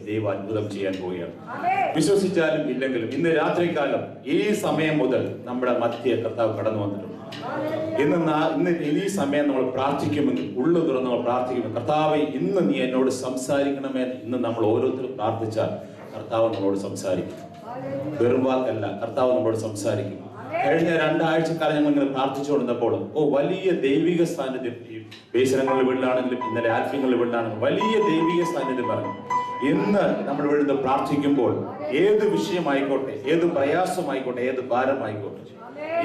ദൈവം അത്ഭുതം ചെയ്യാൻ പോവുകയാണ്. വിശ്വസിച്ചാലും ഇല്ലെങ്കിലും ഇന്ന് രാത്രികാലം ഈ സമയം മുതൽ നമ്മുടെ മധ്യ കർത്താവ് കടന്നു വന്നിട്ടുണ്ട്. ഇന്ന് ഈ സമയം നമ്മൾ പ്രാർത്ഥിക്കുമെങ്കിൽ, ഉള്ളു തുറന്ന് നമ്മൾ പ്രാർത്ഥിക്കുമെങ്കിൽ, കർത്താവെ ഇന്ന് നീ എന്നോട് സംസാരിക്കണമേ. ഇന്ന് നമ്മൾ ഓരോരുത്തരും പ്രാർത്ഥിച്ചാൽ കർത്താവ് നമ്മളോട് സംസാരിക്കും. വെറും വാക്കല്ല, കർത്താവ് നമ്മളോട് സംസാരിക്കും. കഴിഞ്ഞ 2 ആഴ്ചക്കാലം ഞങ്ങൾ ഇങ്ങനെ പ്രാർത്ഥിച്ചുകൊണ്ടിരുന്നപ്പോൾ വലിയ ദൈവിക സാന്നിധ്യം, ഈ പേശനങ്ങളുടെ വീട്ടിലാണെങ്കിലും ഇന്നലെ ആൽഫ്യങ്ങളുടെ വീട്ടിലാണെങ്കിലും വലിയ ദൈവിക സാന്നിധ്യം പറഞ്ഞു. ഇന്ന് നമ്മൾ വീണ്ടും പ്രാർത്ഥിക്കുമ്പോൾ ഏത് വിഷയമായിക്കോട്ടെ, ഏത് പ്രയാസമായിക്കോട്ടെ, ഏത് ഭാരമായിക്കോട്ടെ,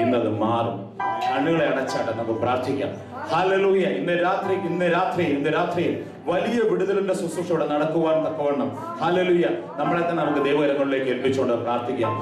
ഇന്നത് മാറും. കണ്ണുകളെ അടച്ചാട്ടെ നമുക്ക് പ്രാർത്ഥിക്കാം. ഹല്ലേലൂയ. ഇന്ന് രാത്രി വലിയ വിടുതലിന്റെ ശുശ്രൂഷയോടെ നടക്കുവാൻ തക്കവണ്ണം ഹല്ലേലൂയ നമ്മളെ തന്നെ നമുക്ക് ദൈവകരങ്ങളിലേക്ക് ഏൽപ്പിച്ചുകൊണ്ട് പ്രാർത്ഥിക്കാം.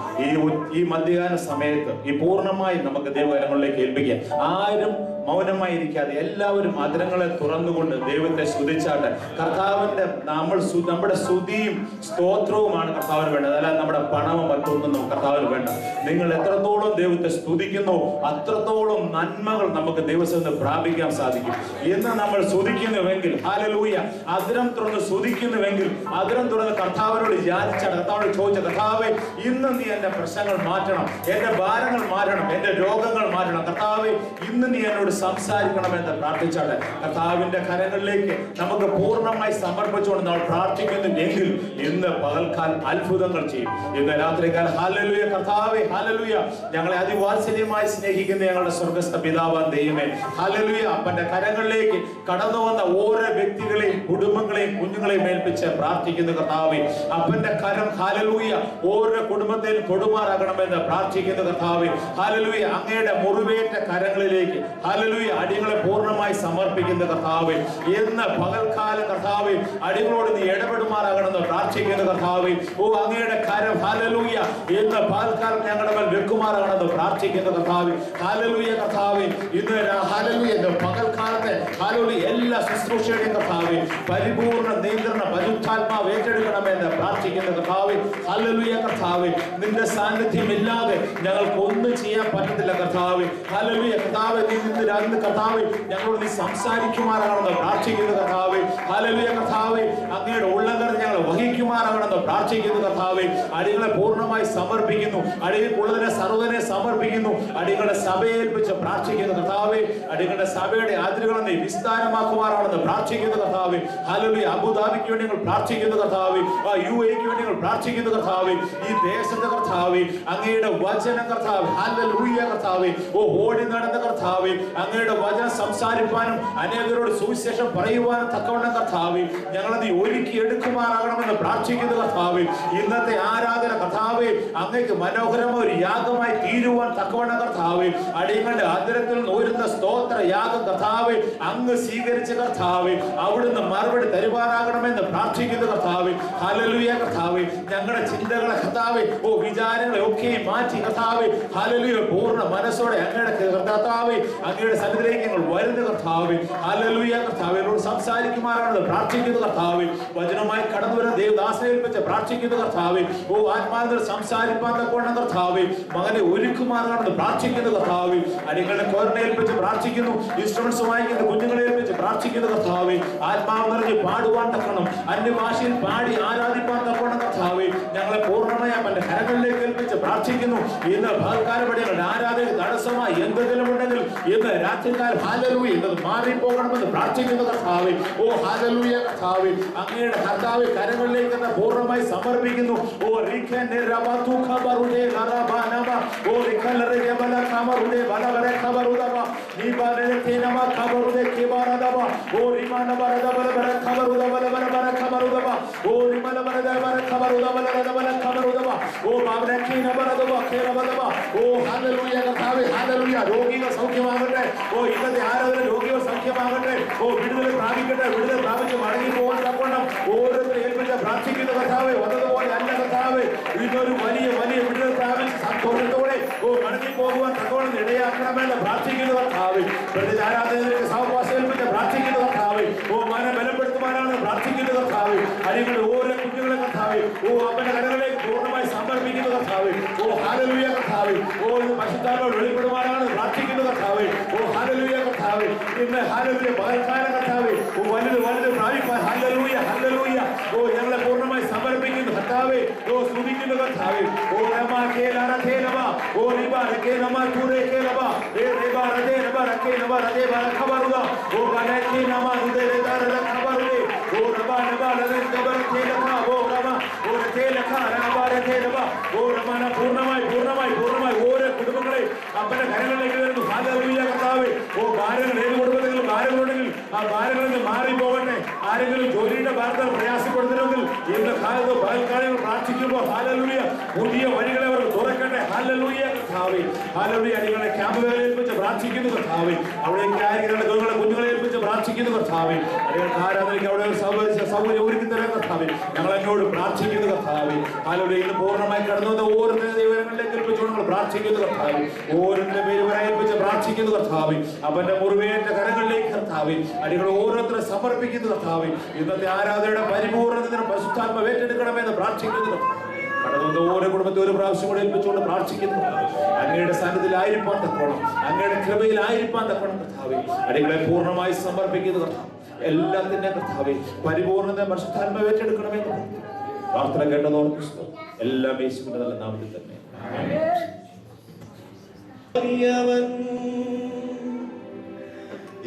ഈ മധ്യാഹ്ന സമയത്ത് ഈ പൂർണ്ണമായി നമുക്ക് ദൈവകരങ്ങളിലേക്ക് ഏൽപ്പിക്കാം. ആരും മൗനമായിരിക്കാതെ എല്ലാവരും അതിരങ്ങളെ തുറന്നുകൊണ്ട് ദൈവത്തെ സ്തുതിച്ചാട്ടെ. കർത്താവിന്റെ നമ്മുടെ സ്തുതിയും സ്തോത്രവുമാണ് കർത്താവിന് വേണ്ടത്. അല്ല നമ്മുടെ പണമോ മറ്റൊന്നും കർത്താവിന് വേണ്ട. നിങ്ങൾ എത്രത്തോളം ദൈവത്തെ സ്തുതിക്കുന്നു അത്രത്തോളം നന്മകൾ നമുക്ക് ദൈവത്തിൽ പ്രാപിക്കാൻ സാധിക്കും. എന്ന് നമ്മൾ സ്തുതിക്കുന്നുവെങ്കിൽ ഹല്ലേലൂയ, അതിരം തുറന്ന് സ്തുതിക്കുന്നുവെങ്കിൽ, അതിരം തുറന്ന് കർത്താവിനോട് യാചിച്ചാണ്, കർത്താവിനോട് ചോദിച്ച കർത്താവേ ഇന്ന് നീ എന്റെ പ്രശ്നങ്ങൾ മാറ്റണം, എന്റെ ഭാരങ്ങൾ മാറ്റണം, എന്റെ രോഗങ്ങൾ മാറ്റണം, കർത്താവേ ഇന്ന് നീ എന്നോട് സംസാരിക്കണമെന്ന് പ്രാർത്ഥിച്ചാണ്. കർത്താവിന്റെ കരങ്ങളിലേക്ക് നമുക്ക് പൂർണ്ണമായി സമർപ്പിച്ചുകൊണ്ട് നമ്മൾ പ്രാർത്ഥിക്കുന്നു എങ്കിൽ ഇന്ന് പകൽക്കാലം അത്ഭുതങ്ങൾ ചെയ്യും. ഇന്ന് രാത്രികാലം ഹല്ലേലൂയ കർത്താവേ ഹല്ലേലൂയ, ഞങ്ങളെ അതിവാത്സല്യമായി സ്നേഹിക്കുന്ന ഞങ്ങളുടെ സ്വർഗ്ഗസ്ഥ പിതാവാൻ ദൈവമേ ഹല്ലേലൂയ, അപ്പന്റെ കരങ്ങളിലേക്ക് കടന്നു വന്ന ഓരോ വ്യക്തികളെയും കുടുംബങ്ങളെയും കുഞ്ഞുങ്ങളെയും ഏൽപ്പിച്ച് പ്രാർത്ഥിക്കുന്ന കർത്താവേ, അപ്പന്റെ കരം ഹല്ലേലൂയ ഓരോ കുടുംബത്തെയും തൊടുമാറാകണമെന്ന് പ്രാർത്ഥിക്കുന്ന കർത്താവേ ഹല്ലേലൂയ, അങ്ങയുടെ മുറിവേറ്റ കരങ്ങളിലേക്ക് ഹല്ലേലൂയ അടികളെ പൂർണ്ണമായി സമർപ്പിക്കുന്ന കർത്താവേ, എന്ന് പകൽക്കാലം കർത്താവേ അടികളോട് നീ ഇടപെടുമാറാകണമെന്ന് പ്രാർത്ഥിക്കുന്ന കർത്താവേ, അങ്ങയുടെ കരം ഹല്ലേലൂയ എന്ന് പകൽക്കാലം ഞങ്ങളുടെ മേൽ വെക്കുമാറാകണമെന്ന് പ്രാർത്ഥിക്കുന്ന കർത്താവേ ഹല്ലേലൂയ കർത്താവേ, ഇന്ന് ഹല്ലേലൂയ പകൽക്കാലത്തെ ഹല്ലേലൂയ എല്ലാ ശുശ്രൂഷയുടെയും കർത്താവേ പരിപൂർണ്ണ നിയന്ത്രണ പരിശുദ്ധാത്മാവ് ഏറ്റെടുക്കണമെന്ന് പ്രാർത്ഥിക്കുന്ന കർത്താവേ ഹല്ലേലൂയ കർത്താവേ, നിന്റെ സാന്നിധ്യം ഇല്ലാതെ ഞങ്ങൾക്ക് ഒന്നും ചെയ്യാൻ പറ്റത്തില്ല കർത്താവേ ഹല്ലേലൂയ കർത്താവേ, ഇന്ന് കർത്താവേ ഞങ്ങളോട് നീ സംസാരിക്കുമാറാകണമെന്ന് പ്രാർത്ഥിക്കുന്ന കർത്താവേ ഹല്ലേലൂയ കർത്താവേ, അങ്ങയുടെ ഉള്ളകർ ഞങ്ങൾ വഹിക്കുമാറാകണമെന്ന് പ്രാർത്ഥിക്കുന്ന കർത്താവേ, അടികളെ പൂർണ്ണമായി സമർപ്പിക്കുന്നു, അടികൾക്കുള്ളതിനെ സർവ്വനെ സമർപ്പിക്കുന്നു, അടികളുടെ സഭയെ ഏൽപ്പിച്ച് പ്രാർത്ഥിക്കുന്ന കർത്താവേ, അടികളുടെ സഭയുടെ അതിരുകളെ നീ വിസ്താരമാക്കുമാറാണെന്ന് പ്രാർത്ഥിക്കുന്ന കർത്താവേ ഹല്ലേലൂയ, അബുദാബിക്ക് വേണ്ടി ഞങ്ങൾ പ്രാർത്ഥിക്കുന്ന കർത്താവേ, UAE വേണ്ടി ഞങ്ങൾ പ്രാർത്ഥിക്കുന്ന കർത്താവേ, ഈ ദേശത്തെ കർത്താവേ അങ്ങയുടെ വചനം കർത്താവേ ഹല്ലേലൂയ കർത്താവേ ഓടി നടന്ന കർത്താവേ, അങ്ങയുടെ വചനം സംസാരിപ്പാനും അനേകരോട് സുവിശേഷം പറയുവാനും തക്കവണ്ണം കർത്താവേ ഞങ്ങളെ നീ ഒരുക്കി എടുക്കുമാറാകണമെന്ന് പ്രാർത്ഥിക്കുന്ന കർത്താവേ, ഇന്നത്തെ ആരാധന കർത്താവേ അങ്ങേക്ക് മനോഹരമായ ഒരു യാഗമായി തീരുവാൻ തക്കവണ്ണം കർത്താവേ, അടിയങ്ങളുടെ ആദരത്തിൽ നിന്ന് ഉയരുന്ന സ്തോത്ര യാഗം കർത്താവേ അങ്ങ് സ്വീകരിച്ച കർത്താവേ അവിടുന്ന് മറുപടി തരുവാനാകണമെന്ന് പ്രാർത്ഥിക്കുന്ന കർത്താവേ ഹല്ലേലൂയ കർത്താവേ, ഞങ്ങളുടെ ചിന്തകളെ കർത്താവേ വിചാരങ്ങളെ ഒക്കെ മാറ്റി കർത്താവേ ഹല്ലേലൂയ പൂർണ്ണ മനസ്സോടെ അങ്ങയുടെ കർത്താവേ അങ്ങയുടെ സന്നിധിയിലേക്ക് ഞങ്ങൾ വരുന്ന കർത്താവേ ഹല്ലേലൂയ കർത്താവേ സംസാരിക്കുമാറാണെന്ന് പ്രാർത്ഥിക്കുന്ന കർത്താവേ, വചനമായി കടന്നു വരുന്ന ദേവദാസനെ ഏൽപ്പിച്ച് പ്രാർത്ഥിക്കുന്ന കർത്താവേ ആത്മാവിൽ സംസാരിപ്പാൻ തക്കവണ്ണം കർത്താവേ മകനെ ഒരുക്കുമാറാണെന്ന് പ്രാർത്ഥിക്കുന്ന കർത്താവേ, അടികളുടെ കോരനെ ഏൽപ്പിച്ച് പ്രാർത്ഥിക്കുന്നു, ഇൻസ്ട്രുമെന്റ്സ് വായിക്കുന്ന കുഞ്ഞുങ്ങളെ ഏൽപ്പിച്ച് പ്രാർത്ഥിക്കുന്ന കർത്താവേ, ആത്മാവ് നിറഞ്ഞ് പാടുവാൻ തക്കണം, അന്യഭാഷയിൽ പാടി ആരാധിപ്പാൻ തക്കവണ്ണം കർത്താവേ ഞങ്ങളെ പൂർണ്ണമായി അവന്റെ കരങ്ങളിലേക്ക് ഏൽപ്പിച്ച് പ്രാർത്ഥിക്കുന്നു. ഇന്ന് ഭാഗക്കാരപടികളുടെ ആരാധന തടസ്സമായി എന്തെങ്കിലും ഉണ്ടെങ്കിൽ ഇന്ന് രാത്രികാലം ഹല്ലേലൂയ എന്നത് മാറിപ്പോകണമെന്ന് പ്രാർത്ഥിക്കുന്ന കർത്താവേ ഹല്ലേലൂയ കർത്താവേ, അങ്ങയുടെ കർത്താവേ കരങ്ങളിലേക്ക് പൂർണ്ണമായി സമർപ്പിക്കുന്നു. രോഗികൾ സൗഖ്യമാകട്ടെ, ഇന്നത്തെ ആരാധന രോഗികൾ സൗഖ്യമാകട്ടെ, വിടുതൽ പ്രാപിക്കട്ടെ, വിടുതൽ പ്രാപിച്ച് മടങ്ങി പോകാൻ തക്കവണ്ണം ഓരോരുത്തരെ ഏൽപ്പിച്ച് പ്രാർത്ഥിക്കുന്ന കർത്താവേ വന്നതുപോലെ അല്ല കർത്താവേ, ഇതൊരു വലിയ വലിയ വിടുതൽ പ്രാപിച്ച് സന്തോഷത്തോടെ മടങ്ങി പോകുവാൻ തക്കവണ്ണം ഇടയാക്കണമെന്ന് പ്രാർത്ഥിക്കുന്ന കർത്താവേ, പ്രതി ആരാധനയിലേക്ക് സഹവാസം ഏൽപ്പിച്ച് പ്രാർത്ഥിക്കുന്ന കർത്താവേ മനം ബലപ്പെടുത്തുവാനാണ് പ്രാർത്ഥിക്കുന്ന കർത്താവേ, അടികളുടെ ഓരോ കുഞ്ഞുങ്ങളെ കർത്താവേ അവന്റെ കരങ്ങളിലേക്ക് പൂർണ്ണമായി സമർപ്പിക്കുന്ന കർത്താവേ ഹല്ലേലൂയ കർത്താവേ പരിശുദ്ധാത്മാവ് വെളിപ്പെടുവാനാണ് പ്രാർത്ഥിക്കുന്ന കർത്താവേ ഹല്ലേലൂയ കർത്താവേ, ഇന്ന് ഹല്ലേലൂയ പകൽക്കാലം കർത്താവേ വലുത് വലുത് പ്രാപിപ്പാൻ ഹല്ലേലൂയ ഹല്ലേലൂയ ഞങ്ങളെ പൂർണ്ണമായി കർത്താവേ, ഓ സ്തുതിക്കുന്നു കർത്താവേ. ഓ രമാ കേലാര തേലബ, ഓ റിബാര കേലമ തുരേ കേലബ, ഏ റിബാര തേലബ രക്കേലബ രദേബ ഖബറുക, ഓ ഗലത്തി നമ ദുദേ ദാര ഖബറുകേ, ഓ രബാ നബാ രദേ ഖബറ തേലഖ, ഓ രമ ഓ തേലഖ രബാര തേലബ, ഓ രമന പൂർണ്ണമായി ഓരോ കുടുംബങ്ങളെ അപ്പന്റെ കരങ്ങളിലേക്ക് വരുന്നു. ഹല്ലേലൂയ കർത്താവേ. ഓ ഭാരങ്ങൾ ഏത് കുടുംബത്തിൽ ഭാരങ്ങളുണ്ടെങ്കിൽ ആ ഭാരങ്ങളിൽ മാറി പോകട്ടെ. ആരെങ്കിലും ജോലിയുടെ ഭാരത്താൽ പ്രയാസപ്പെടുന്നുണ്ടെങ്കിൽ ഇന്ന് കാലത്ത് പകൽക്കാലങ്ങൾ പ്രാർത്ഥിക്കുമ്പോൾ ഹല്ലേലൂയ പുതിയ വഴികളെ അവർ തുറക്കട്ടെ. ഹല്ലേലൂയ കർത്താവേ. ഹല്ലേലൂയ. നിങ്ങളെ ക്യാമ്പുകളെ ഏൽപ്പിച്ച് പ്രാർത്ഥിക്കുന്നു കർത്താവേ. അവിടേക്ക് ആയിരിക്കുന്ന കുഞ്ഞുങ്ങളെ ഏൽപ്പിച്ച് പ്രാർത്ഥിക്കുന്നു കർത്താവേ. നിങ്ങൾക്ക് ആരാധനയ്ക്ക് അവിടെ സൗകര്യം ഒരുക്കി തരാൻ കർത്താവേ. ഞങ്ങൾ എന്നോട് പ്രാർത്ഥിക്കുന്നു കർത്താവേ. ഹല്ലേലൂയ. ഇന്ന് പൂർണ്ണമായി കടന്നു വന്ന ഓരോരുത്തരുടെ ദൈവങ്ങളിലേക്ക് ഏൽപ്പിച്ചുകൊണ്ട് നമ്മൾ പ്രാർത്ഥിക്കുന്നു കർത്താവേ. ഓരോരുത്തരുടെ പേര് ഏൽപ്പിച്ച് പ്രാർത്ഥിക്കുന്നു കർത്താവേ. അവന്റെ മുറിവേറ്റ കരങ്ങളിലേക്ക് കർത്താവേ അടികൾ ഓരോരുത്തരെ സമർപ്പിക്കുന്നു കർത്താവേ. ഇന്നത്തെ ആരാധനയുടെ പരിപൂർണ്ണതയുടെ പരിശുദ്ധാത്മ ഏറ്റെടുക്കണമെന്ന് പ്രാർത്ഥിക്കുന്നു കർത്താവേ. കടന്നു ഓരോ കുടുംബത്തെ ഒരു പ്രാവശ്യം കൂടെ ഏൽപ്പിച്ചുകൊണ്ട് പ്രാർത്ഥിക്കുന്നു. അങ്ങയുടെ സാന്നിധ്യത്തിലായിരിക്കാൻ തക്കോണം, അങ്ങയുടെ കൃപയിലായിരിക്കാൻ തക്കോണം കർത്താവേ. അടികളെ പൂർണ്ണമായി സമർപ്പിക്കുന്നു കർത്താവ്. എല്ലാത്തിന്റെ കർത്താവേ പരിപൂർണ്ണത പരിശുദ്ധാത്മ ഏറ്റെടുക്കണമെന്ന് പ്രാർത്ഥന കേട്ടതോർത്ത് എല്ലാം യേശുവിന്റെ നല്ല നാമത്തിൽ തന്നെ.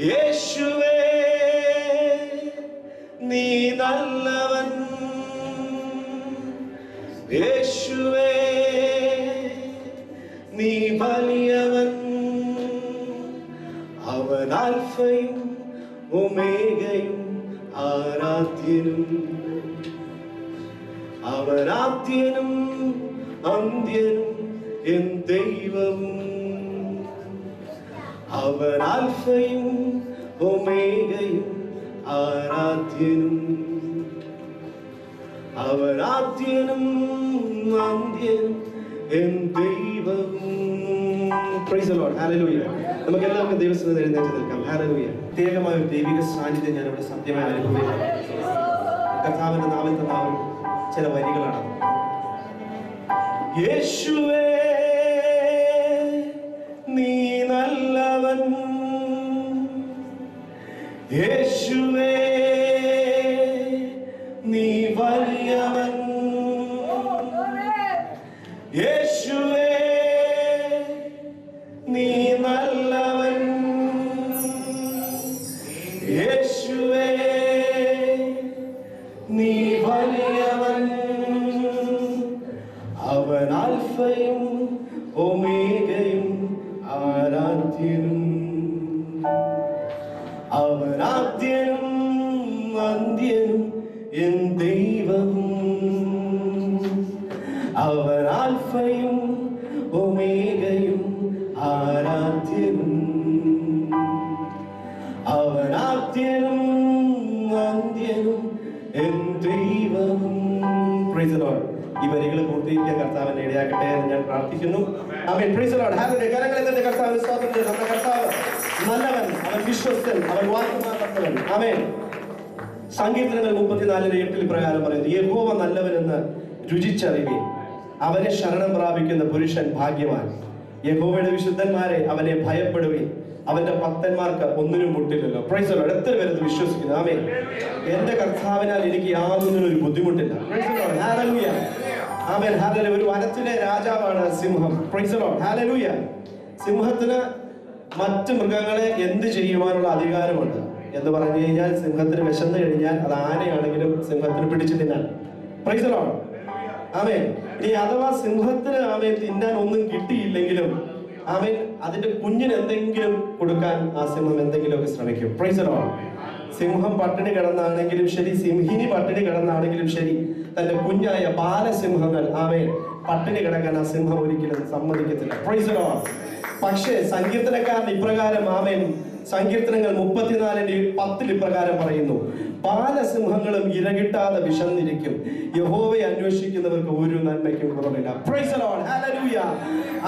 യേശുവേ നീ നല്ലവൻ, യേശുവേ നീ വലിയവൻ, അവൻ ആൽഫയും ഒമേഗയും ആരാധ്യനും, അവൻ ആദ്യനും അന്ത്യനും എൻ ദൈവവും, അവൻ ആൽഫയും ഒമേഗയും ആരാധ്യനും, അവൻ ആദ്യനും അന്ത്യനും എൻ ദൈവവും. Praise the Lord. ഹല്ലേലൂയ. നമുക്ക് എല്ലാവർക്കും ദൈവസന്നിധിയിൽ എഴുന്നേറ്റ് നിൽക്കാം. ഹല്ലേലൂയ. പ്രത്യേകമായ ഒരു ദൈവിക സാന്നിധ്യം ഞാൻ ഇവിടെ സത്യമായി അനുഭവിക്കുന്നു. കർത്താവിന്റെ നാമത്തിൽ നാമം ചില വരികളാണ്. യേശുവേ നീ നല്ലവൻ, യേശുവേ നീ വലിയവൻ, യേശുവേ നീ നല്ലവൻ, യേശുവേ നീ വലിയവൻ, അവൻ ആൽഫയും ഒമേഗയും ആരാധ്യനും, അവൻ ആദ്യനും അന്ത്യനും എൻ ദൈവവും, അവൻ ആൽഫയും ഒമേഗയും ആരാധ്യനും, അവൻ ആദ്യനും അന്ത്യനും എൻ ദൈവവും. Praise the Lord. ഈ വരികൾ പൂർത്തീകരിക്കാൻ കർത്താവിനെ ഇടയാക്കട്ടെ എന്ന് ഞാൻ പ്രാർത്ഥിക്കുന്നു. ആമേൻ. Praise the Lord. ഹല്ലേലൂയ. കരങ്ങളെ തട്ടി കർത്താവിനെ സ്തോത്രം ചെയ്യുന്നു. നമ്മുടെ കർത്താവ് നല്ലവൻ, അവൻ വിശ്വസ്തൻ, അവൻ വാഗ്ദത്തം. ആമേൻ. സങ്കീർത്തനങ്ങൾ 34:8 പ്രകാരം പറയുന്നു, യഹോവ നല്ലവനെന്ന് രുചിച്ചറിയുവിൻ, അവനെ ശരണം പ്രാപിക്കുന്ന പുരുഷൻ ഭാഗ്യവാൻ. യഹോവയുടെ വിശുദ്ധന്മാരെ അവനെ ഭയപ്പെടുവിൻ, അവന്റെ ഭക്തന്മാർക്ക് ഒന്നിനും മുട്ടില്ലല്ലോ. Price the Lord. എത്ര പേര് വിശ്വസിക്കുന്നു? ആമേൻ. എന്റെ കർത്താവിനാൽ എനിക്ക് യാതൊന്നിനും ഒരു ബുദ്ധിമുട്ടില്ല. Price the Lord. Hallelujah. Amen. Hallelujah. ഒരു വനത്തിലെ രാജാവാണ് സിംഹം. Price the Lord. ഹല്ലേലൂയ. സിംഹത്തിന് മറ്റ് മൃഗങ്ങളെ എന്ത് ചെയ്യുവാനുള്ള അധികാരമുണ്ട് എന്ന് പറഞ്ഞു കഴിഞ്ഞാൽ, സിംഹത്തിന് വിശന്നു കഴിഞ്ഞാൽ അത് ആനയാണെങ്കിലും സിംഹത്തിന് പിടിച്ചു തിന്നാൻ. Praise the Lord. ആമേൻ. ഇനി അഥവാ സിംഹത്തിന് ആമേൻ തിന്നാൻ ഒന്നും കിട്ടിയില്ലെങ്കിലും ആമേൻ അതിന്റെ കുഞ്ഞിന് എന്തെങ്കിലും കൊടുക്കാൻ ആ സിംഹം എന്തെങ്കിലുമൊക്കെ ശ്രമിക്കും. Price the Lord. സിംഹം പട്ടിണി കിടന്നാണെങ്കിലും ശരി, സിംഹിനി പട്ടിണി കിടന്നാണെങ്കിലും ശരി, തന്റെ കുഞ്ഞായ ബാലസിംഹങ്ങൾ ആമേൻ പട്ടിണി കിടക്കാൻ ആ സിംഹം ഒരിക്കലും സമ്മതിക്കത്തില്ല. Price the Lord. പക്ഷേ സങ്കീർത്തനക്കാരൻ ഇപ്രകാരം ആമേൻ സങ്കീർത്തനങ്ങൾ 34:10 ഇപ്രകാരം പറയുന്നു, ബാലസിംഹങ്ങളും ഇരകിട്ടാതെ വിശന്നിരിക്കും, യഹോവയെ അന്വേഷിക്കുന്നവർക്ക് ഒരു നന്മയ്ക്കും കുറവില്ല. Praise the Lord. Hallelujah.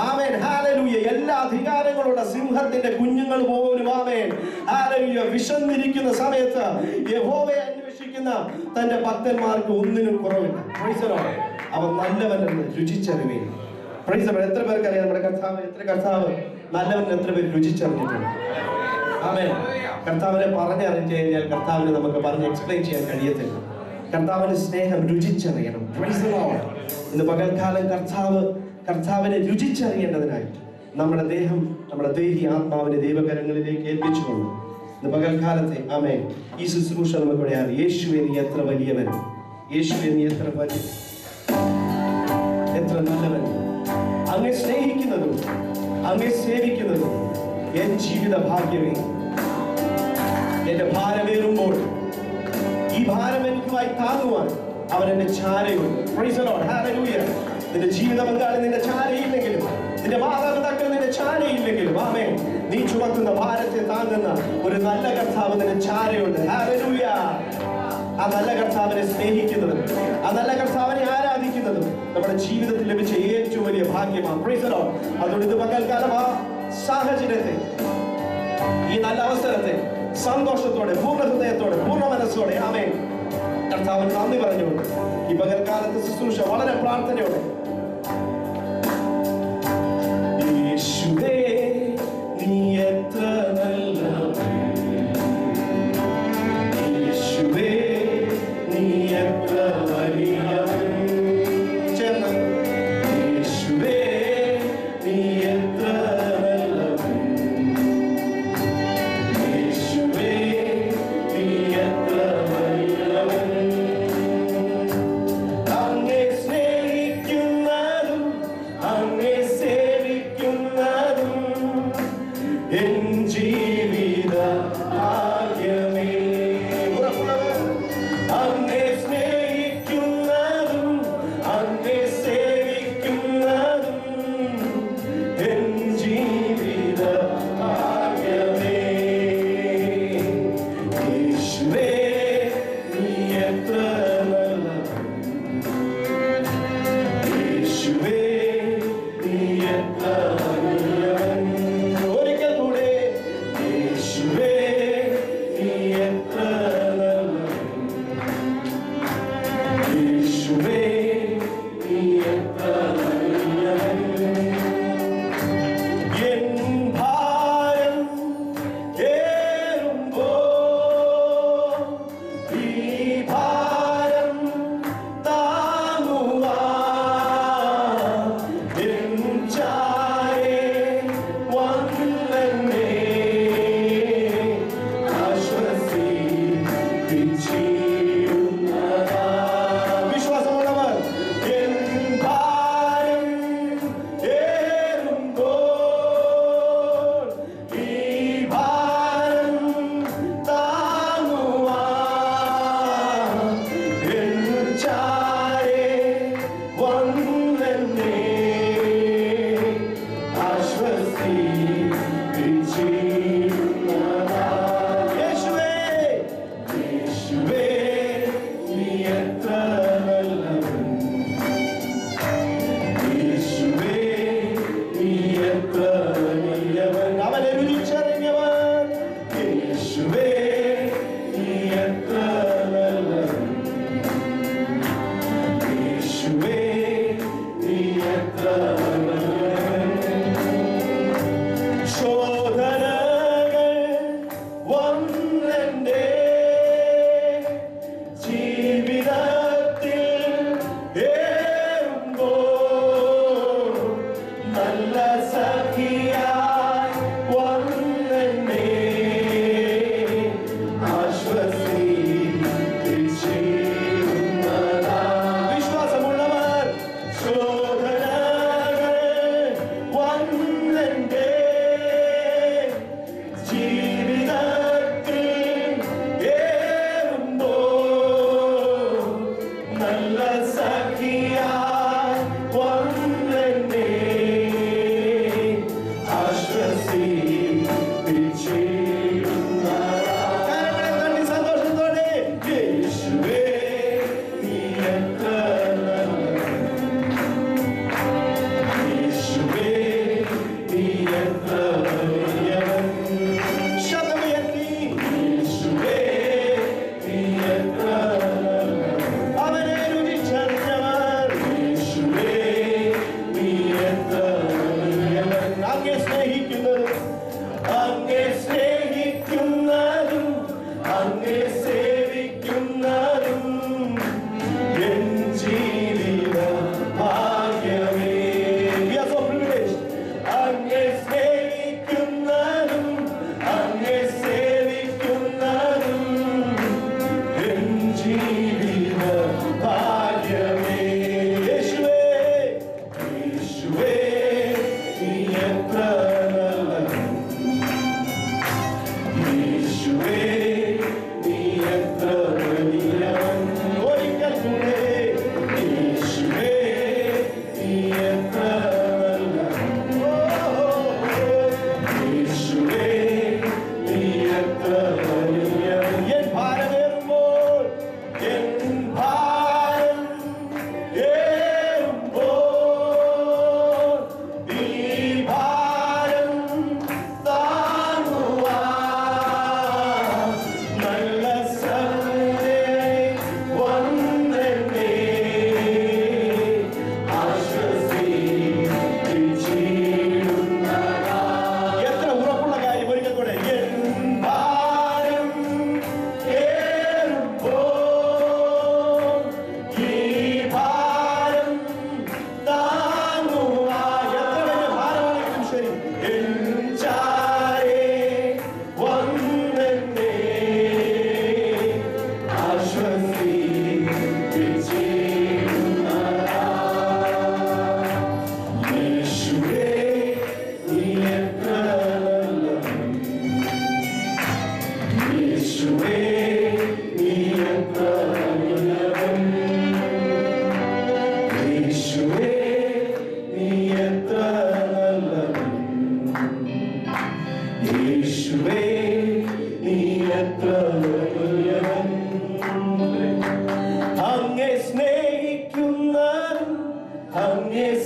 Amen. Hallelujah. എല്ലാ അധികാരങ്ങളുള്ള സിംഹത്തിന്റെ കുഞ്ഞുങ്ങൾ പോലും ആമേൻ ഹല്ലേലൂയ വിശന്നിരിക്കുന്ന സമയത്ത് യഹോവയെ അന്വേഷിക്കുന്ന തന്റെ ഭക്തന്മാർക്ക് ഒന്നിനും കുറവില്ല. Praise the Lord. അവൻ നല്ലവനെന്ന് രുചിച്ചറിയുവിൻ. Praise the Lord. എത്ര പേർക്ക് അറിയാം നമ്മുടെ കർത്താവ് നല്ലവൻ? എത്ര പേര് രുചിച്ചറിഞ്ഞിട്ടുണ്ട്? ആമേൻ. കർത്താവിനെ പറഞ്ഞറിഞ്ഞു കഴിഞ്ഞാൽ കർത്താവിനെ നമുക്ക് പറഞ്ഞ് എക്സ്പ്ലെയിൻ ചെയ്യാൻ കഴിയത്തില്ല. കർത്താവിന്റെ സ്നേഹം രുചിച്ചറിയണം. Praise the Lord. ഇന്ന് പകൽക്കാലം കർത്താവിനെ രുചിച്ചറിയേണ്ടതിനായി നമ്മുടെ ദേഹം, നമ്മുടെ ദേഹി ആത്മാവിനെ ദൈവകരങ്ങളിലേക്ക് ഏൽപ്പിച്ചുകൊണ്ട് ഇന്ന് പകൽക്കാലത്തെ ആമേൻ ഈ ശുശ്രൂഷ നമുക്കിവിടെയാണ്. യേശുവേ നീ എത്ര വലിയവൻ, യേശുവേ നീ എത്ര നല്ലവൻ, അങ്ങേ സ്നേഹിക്കുന്നതും അങ്ങേ സേവിക്കുന്നതും എൻ ജീവിത ഭാഗ്യമേ. എന്റെ ഭാരമേറുമ്പോൾ ഈ ഭാരം എനിക്കുമായി താങ്ങുവാൻ അവൻ എന്റെ ചാരയുണ്ട്. Praise the Lord. Hallelujah. നിന്റെ ജീവിത പങ്കാളി നിന്റെ ചാരയില്ലെങ്കിലും, നിന്റെ മാതാപിതാക്കൾ നിന്റെ ചാരയില്ലെങ്കിലും, ആമേൻ, നീ ചുമക്കുന്ന ഭാരത്തെ താങ്ങുന്ന ഒരു നല്ല കർത്താവ് നിന്റെ ചാരയുണ്ട്. Hallelujah. ആ നല്ല കർത്താവിനെ സ്നേഹിക്കുന്നതും ആ നല്ല കർത്താവിനെ ആരാധിക്കുന്നതും നമ്മുടെ ജീവിതത്തിൽ ലഭിച്ച ഏറ്റവും വലിയ ഭാഗ്യമാണ്. Praise the Lord. അതുകൊണ്ട് ഇത് പകൽക്കാലം ആ സാഹചര്യത്തെ, ഈ നല്ല അവസരത്തെ സന്തോഷത്തോടെ, പൂർണ്ണ ഹൃദയത്തോടെ, പൂർണ്ണ മനസ്സോടെ ആമേൻ കർത്താവിന് നന്ദി പറഞ്ഞുകൊണ്ട് ഈ പകൽക്കാലത്തെ ശുശ്രൂഷ വളരെ പ്രാർത്ഥനയോടെ യേശുവേ നീ എത്ര നല്ലവൻ, യേശുവേ നീ എത്ര വലിയവൻ, ചേർന്ന് യേശുവേ നീ എത്ര നല്ലവൻ, യേശുവേ നീ എത്ര വലിയവൻ, അങ്ങേ സ്നേഹിക്കുന്ന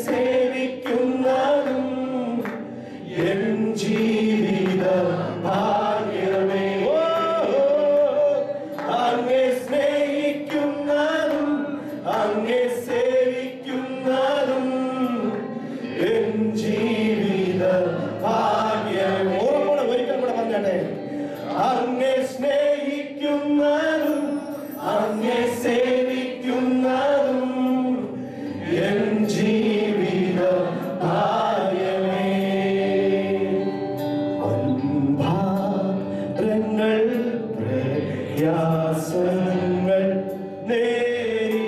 സേവിക്കുന്നതും എൻ ജീവിത ഭാഗ്യമേ. അങ്ങേ സ്നേഹിക്കുന്നതും അങ്ങേ സേവിക്കുന്നതും എൻ ജീവിത ഭാഗ്യമേ. ഒരിക്കൽ കൂടെ പറഞ്ഞാട്ടെ. അങ്ങേ സ്നേഹിക്കുന്നതും അങ്ങേ സേവിക്കുന്നതും എൻ ജീവിത ഭാഗ്യമേ. ഭാരങ്ങൾ പ്രയാസങ്ങൾ നേരിടും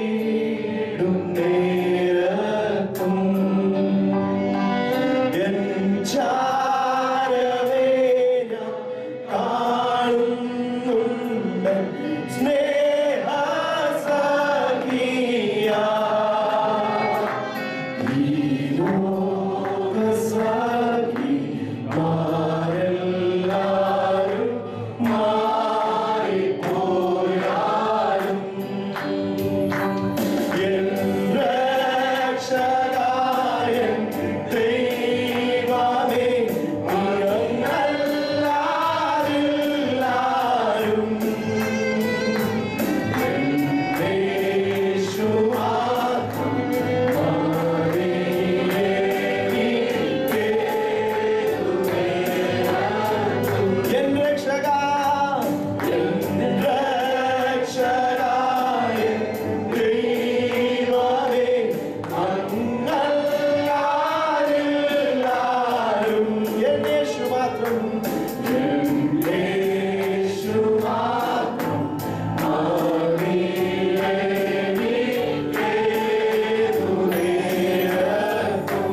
നേരത്തും എൻ ചാരവേ ഞാൻ കാണുന്നുണ്ട് സ്നേഹസഖിയാ. ഈ ലോകസഖിമാരെല്ലാരും മാറിപ്പോയാലും എൻ രക്ഷകൻ ദൈവമേ നിങ്ങളെല്ലാരും യേശു മാത്രം എൻ രക്ഷക രക്ഷകായ ദൈവമേ അങ്ങെല്ലാരും എൻ യേശു മാത്രം യേശു മാത്രം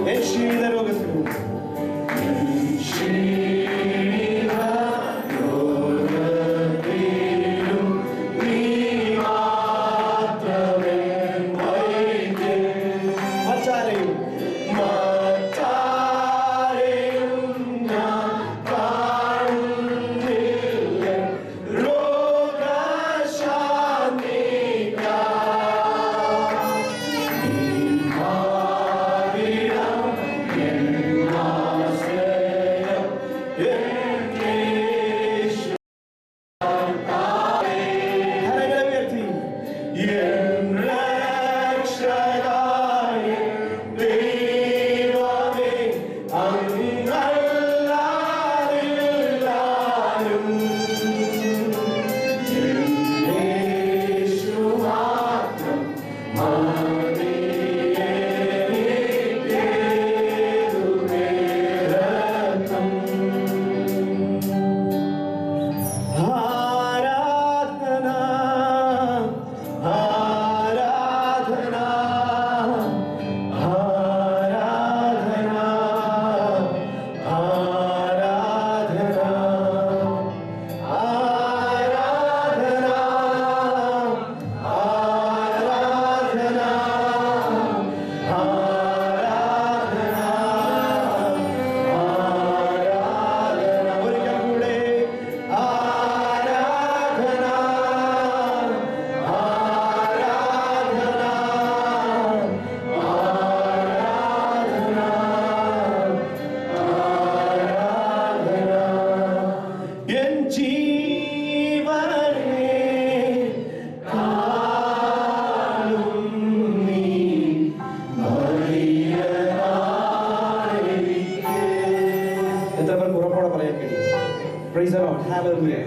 എൻ ശീതരോഗത്തിലും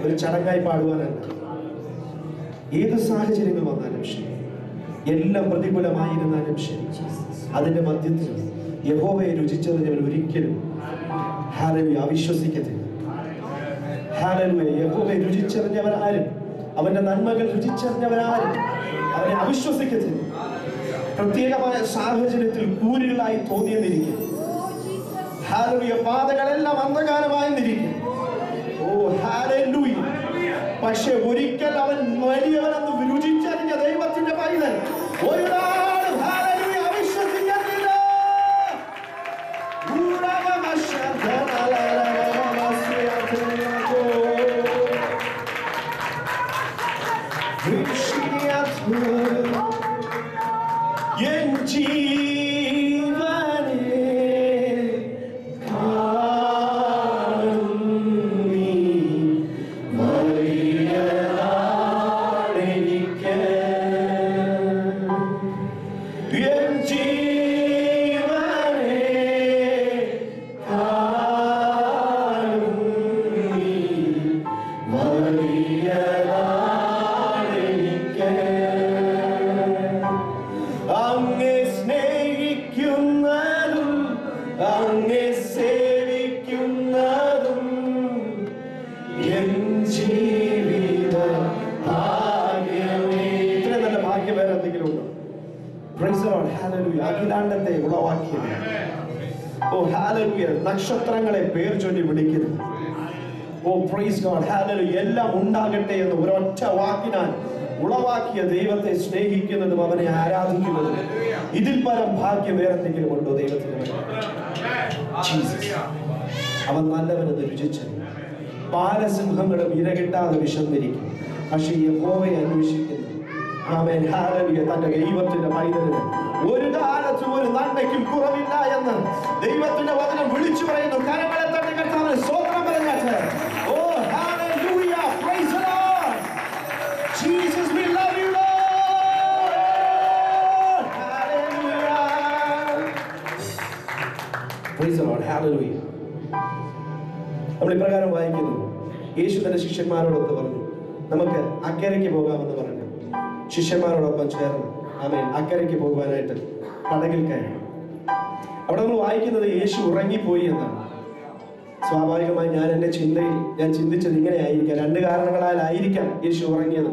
ഒരു ചടങ്ങായി പാടുവാനല്ല. ഏത് സാഹചര്യങ്ങൾ വന്നാലും ശരി, എല്ലാം പ്രതികൂലമായിരുന്നാലും ശരി, അതിന്റെ മധ്യത്തിൽ യഹോവയെ രുചിച്ചറിഞ്ഞവൻ ഒരിക്കലും ഹല്ലേലൂയ അവിശ്വസിക്കത്തില്ല. ഹല്ലേലൂയ. യഹോവയെ രുചിച്ചറിഞ്ഞവരാരും അവന്റെ നന്മകൾ രുചിച്ചറിഞ്ഞവരാരും അവനെ അവിശ്വസിക്കത്തില്ല. പ്രത്യേകമായ സാഹചര്യത്തിൽ കൂരുകളായി തോന്നിയെന്നിരിക്കും. ഹല്ലേലൂയ. പാതകളെല്ലാം അന്ധകാരമായെന്നിരിക്കും. ഓ ഹല്ലേലൂയ. പക്ഷെ ഒരിക്കൽ അവൻ വലിയവനെന്ന് രുചിച്ചറിഞ്ഞ ദൈവത്തിന്റെ പൈതൽ ഒരാളും ഹല്ലേലൂയ അവിശ്വസിക്കത്തില്ല. എൻ ജീവൻ എൻ ജീവനെ കാണും നീ വലിയതാണെനിക്ക്. അങ്ങേ സ്നേഹിക്കുന്നതും അങ്ങേ സേവിക്കുന്നതും എൻ ജീവിത ഭാഗ്യമേ. ഇത്ര നല്ല ഭാഗ്യം വേറെ എന്തെങ്കിലും ഉണ്ടോ? Praise the Lord. Hallelujah. അഖിലാണ്ടത്തെ ഉളവാക്കിയത്. Oh hallelujah. നക്ഷത്രങ്ങളെ പേർ ചൊല്ലി വിളിക്കുന്നു. ഓ praise God. Hallelujah. എല്ലാം ഉണ്ടാകട്ടെ എന്ന് ഒരൊറ്റ വാക്കിനാൽ ഉളവാക്കിയ ദൈവത്തെ സ്നേഹിക്കുന്നതും അവനെ ആരാധിക്കുന്നതും ഇതിൽ പരം ഭാഗ്യം വേറെ എന്തെങ്കിലും ഉണ്ടോ ദൈവത്തിന്? അവൻ നല്ലവനെന്ന് രുചിച്ചു. ബാലസിംഹങ്ങളും ഇരകിട്ടാതെ വിശന്നിരിക്കും, പക്ഷെ യഹോവയെ അന്വേഷിക്കുന്നു. ആമേൻ. ഹല്ലേലൂയ. തന്റെ ദൈവത്തിന്റെ പൈതലിന് ഒരു കാലത്തും ഒരു നന്മയ്ക്കും കുറവില്ല എന്ന് ദൈവത്തിന്റെ വചനം വിളിച്ചു പറയുന്നു. കരങ്ങളെ തട്ടി കർത്താവിന് സ്തോത്രം പറഞ്ഞാട്ടെ. ഓ hallelujah. Praise the Lord. Jesus we love you Lord. Hallelujah. Praise the Lord. Hallelujah. നമ്മൾ ഇപ്രകാരം വായിക്കുന്നു. യേശു തന്റെ ശിഷ്യന്മാരോടൊത്ത് പറഞ്ഞു, നമുക്ക് അക്കരയ്ക്ക് പോകാമെന്ന് പറഞ്ഞു ശിഷ്യന്മാരോടൊപ്പം ചേർന്ന് ആമേൻ അക്കരയ്ക്ക് പോകുവാനായിട്ട് പടകിൽ കയറി. അവിടെ നമ്മൾ വായിക്കുന്നത് യേശു ഉറങ്ങിപ്പോയി എന്നാണ്. സ്വാഭാവികമായി ഞാൻ ചിന്തിച്ചത് ഇങ്ങനെ ആയിരിക്കാം. രണ്ട് കാരണങ്ങളാലായിരിക്കാം യേശു ഉറങ്ങിയത്.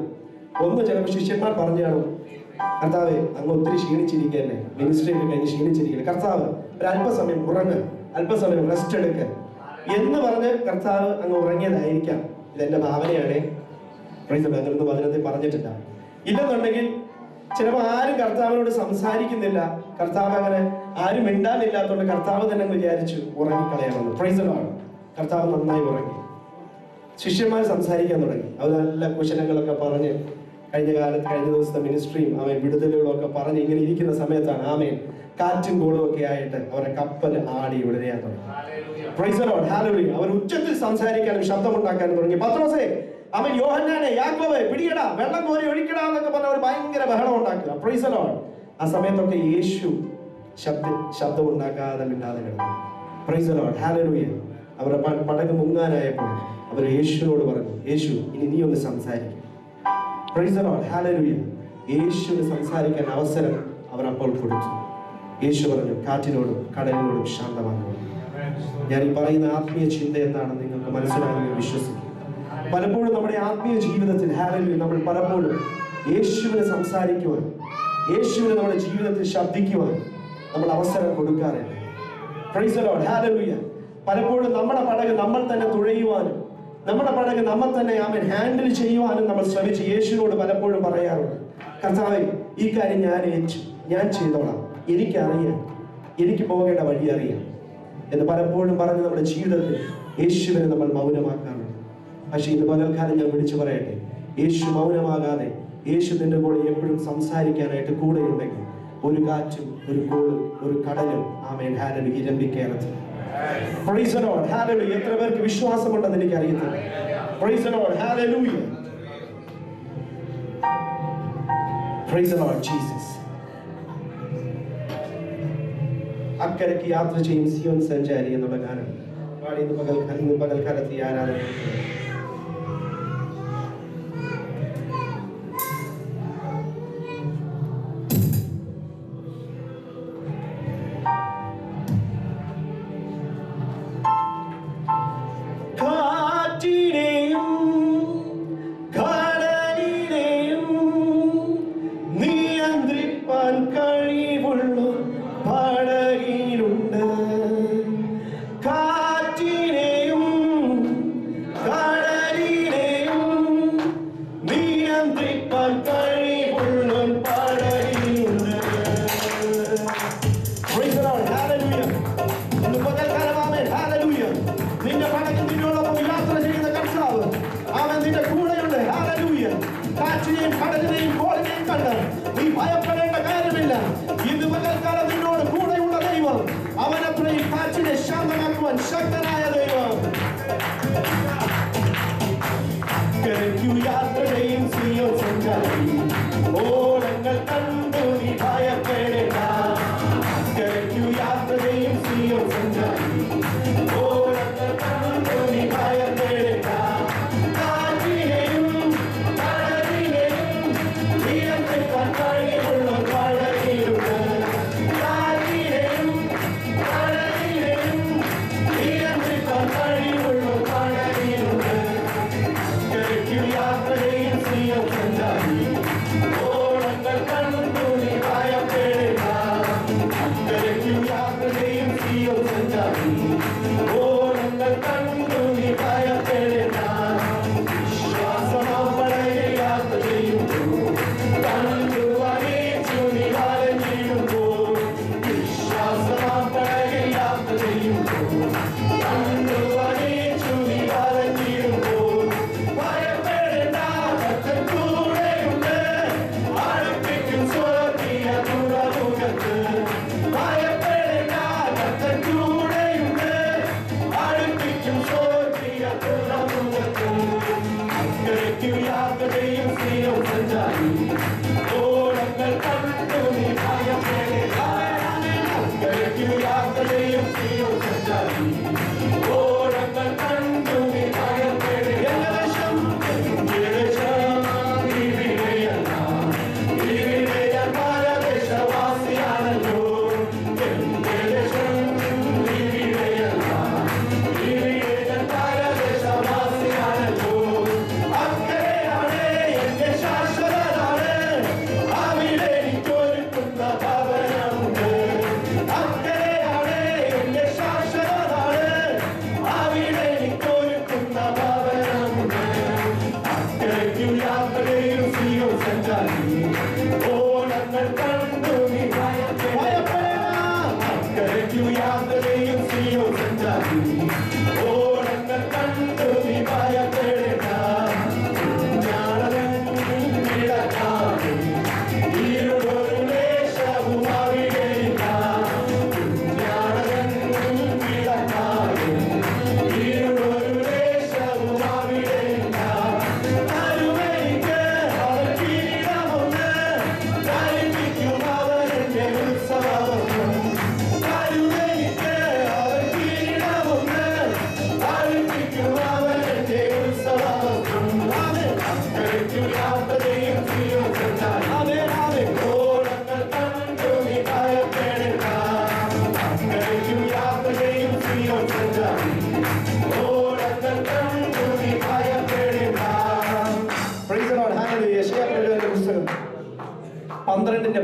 ഒന്ന്, ചിലപ്പോൾ ശിഷ്യന്മാർ പറഞ്ഞാണ്, കർത്താവെ അങ്ങ് ഒത്തിരി ക്ഷീണിച്ചിരിക്കല്ലേ, മിനിസ്ട്രി ഒക്കെ കഴിഞ്ഞ് ക്ഷീണിച്ചിരിക്കല്ലേ, കർത്താവ് ഒരു അല്പസമയം ഉറങ്ങ്, അല്പസമയം റെസ്റ്റ് എടുക്ക എന്ന് പറഞ്ഞ് കർത്താവ് അങ്ങ് ഉറങ്ങിയതായിരിക്കാം. ഇതെന്റെ ഭാവനയാണ്. അങ്ങനൊന്നും വചനത്തിൽ പറഞ്ഞിട്ടില്ല. ഇല്ലെന്നുണ്ടെങ്കിൽ ചിലപ്പോൾ ആരും കർത്താവിനോട് സംസാരിക്കുന്നില്ല, കർത്താവ് അങ്ങനെ ആരും മിണ്ടാനില്ലാത്തതുകൊണ്ട് കർത്താവ് തന്നെ വിചാരിച്ചു ഉറങ്ങിക്കളയാമെന്ന്. Price the Lord. കർത്താവ് നന്നായി ഉറങ്ങി. ശിഷ്യന്മാർ സംസാരിക്കാൻ തുടങ്ങി. അവർ നല്ല കുശലങ്ങളൊക്കെ പറഞ്ഞ് കഴിഞ്ഞ ദിവസത്തെ മിനിസ്ട്രിയും അവൻ വിടുതലുകളും ഒക്കെ പറഞ്ഞ് ഇങ്ങനെ ഇരിക്കുന്ന സമയത്താണ് ആമേൻ കാറ്റും കോളും ഒക്കെ ആയിട്ട് അവരെ കപ്പൽ ആടി ഉടനെയാൻ തുടങ്ങി. Price the Lord. ഹല്ലേലൂയ. അവർ ഉച്ചത്തിൽ സംസാരിക്കാനും ശബ്ദമുണ്ടാക്കാനും തുടങ്ങി. പത്രോസേ, അവൻ യോഹന്നാനെ, യാക്കോബേ പിടിയടാ, വെള്ളം കോരി ഒഴിക്കടാ എന്നൊക്കെ പറഞ്ഞ ഒരു ഭയങ്കര ബഹളം ഉണ്ടാക്കുക. Price the Lord. ആ സമയത്തൊക്കെ യേശു ശബ്ദം ഉണ്ടാക്കാതെ മിണ്ടാതെ കിടന്നു. Price the Lord. ഹല്ലേലൂയ. അവരുടെ പടക് മുങ്ങാനായപ്പോൾ അവർ യേശുവിനോട് പറഞ്ഞു, യേശു ഇനി നീ ഒന്ന് സംസാരിക്കും. Price the Lord. ഹല്ലേലൂയ. യേശുവിന് സംസാരിക്കാൻ അവസരം അവർ അപ്പോൾ കൊടുത്തു. യേശു പറഞ്ഞു, കാറ്റിനോടും കടലിനോടും ശാന്തമാകും. ഞാൻ ഈ പറയുന്ന ആത്മീയ ചിന്ത എന്താണെന്ന് നിങ്ങൾക്ക് മനസ്സിലാകുമെന്ന് വിശ്വസിക്കും. പലപ്പോഴും നമ്മുടെ ആത്മീയ ജീവിതത്തിൽ ഹല്ലേലൂയ നമ്മൾ പലപ്പോഴും യേശുവിനെ സംസാരിക്കുവാൻ, യേശുവിനെ നമ്മുടെ ജീവിതത്തിൽ ശബ്ദിക്കുവാൻ നമ്മൾ അവസരം കൊടുക്കാറില്ല. Price the Lord. ഹല്ലേലൂയ. പലപ്പോഴും നമ്മുടെ പടക് നമ്മൾ തന്നെ തുഴയുവാനും നമ്മുടെ പടക് നമ്മൾ തന്നെ ഹാൻഡിൽ ചെയ്യുവാനും നമ്മൾ ശ്രമിച്ച് യേശുവിനോട് പലപ്പോഴും പറയാറുണ്ട്, കർത്താവേ ഈ കാര്യം ഞാൻ ചെയ്തോളാം, എനിക്കറിയാം, എനിക്ക് പോകേണ്ട വഴി അറിയാം എന്ന് പലപ്പോഴും പറഞ്ഞ് നമ്മുടെ ജീവിതത്തിൽ യേശുവിനെ നമ്മൾ മൗനമാക്കാറുണ്ട്. പക്ഷെ ഇന്ന് പകൽക്കാലം ഞാൻ വിളിച്ചു പറയട്ടെ, യേശു മൗനമാകാതെ യേശു നിന്റെ കൂടെ എപ്പോഴും സംസാരിക്കാനായിട്ട് കൂടെ ഉണ്ടെങ്കിൽ ഒരു കാറ്റും ഒരു കോളും ഒരു കടലും ആമേൻ ഹല്ലേലൂയ ഇരമ്പിക്കേറട്ടെ. Praise the Lord. ഹല്ലേലൂയ. എത്ര പേർക്ക് വിശ്വാസമുണ്ടെന്ന് എനിക്ക് അറിയത്തില്ല. Praise the Lord. Hallelujah. Praise the Lord Jesus. അക്കരയ്ക്ക് യാത്ര ചെയ്യും സിയോൻ സഞ്ചാരി എന്നുള്ള ഗാനം പാടി ഇന്ന് പകൽക്കാലത്ത് ഈ ആരാധന ശക്തനായ ദൈവം. യാത്രയും സിയോൻ സഞ്ചാരി ഓളങ്ങൾ കണ്ടു നീ ഭയപ്പെടേണ്ട.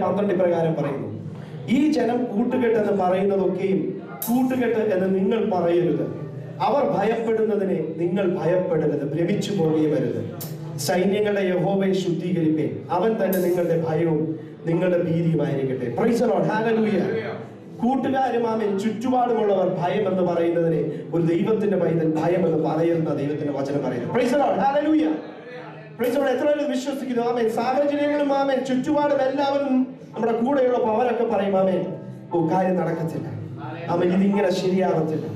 12 ഇപ്രകാരം പറയുന്നു, ഈ ജനം കൂട്ടുകെട്ട് എന്ന് പറയുന്നതൊക്കെയും കൂട്ടുകെട്ട് എന്ന് നിങ്ങൾ പറയരുത്. അവർ ഭയപ്പെടുന്നതിനെ നിങ്ങൾ ഭയപ്പെടരുത്, ഭ്രമിച്ചു പോവുകയും വരുത്. സൈന്യങ്ങളുടെ യഹോവയെ ശുദ്ധീകരിപ്പേ, അവൻ തന്നെ നിങ്ങളുടെ ഭയവും നിങ്ങളുടെ ഭീതിയുമായിരിക്കട്ടെ. Praise the Lord, hallelujah. കൂട്ടുകാരും ആമേൻ ചുറ്റുപാടുമുള്ളവർ ഭയം എന്ന് പറയുന്നതിനെ ഒരു ദൈവത്തിന്റെ പൈതൽ ഭയം എന്ന് പറയുന്ന ദൈവത്തിന്റെ വചനം പറയുന്നു. Price the Lord, hallelujah. Praise the Lord. എത്ര പേര് വിശ്വസിക്കുന്നു? ആമേൻ. സാഹചര്യങ്ങളും ആമേൻ ചുറ്റുപാടും എല്ലാവരും നമ്മുടെ കൂടെയുള്ളപ്പോൾ അവരൊക്കെ പറയും ആമേൻ കാര്യം നടക്കത്തില്ല, ആമേൻ ഇതിങ്ങനെ ശരിയാകത്തില്ല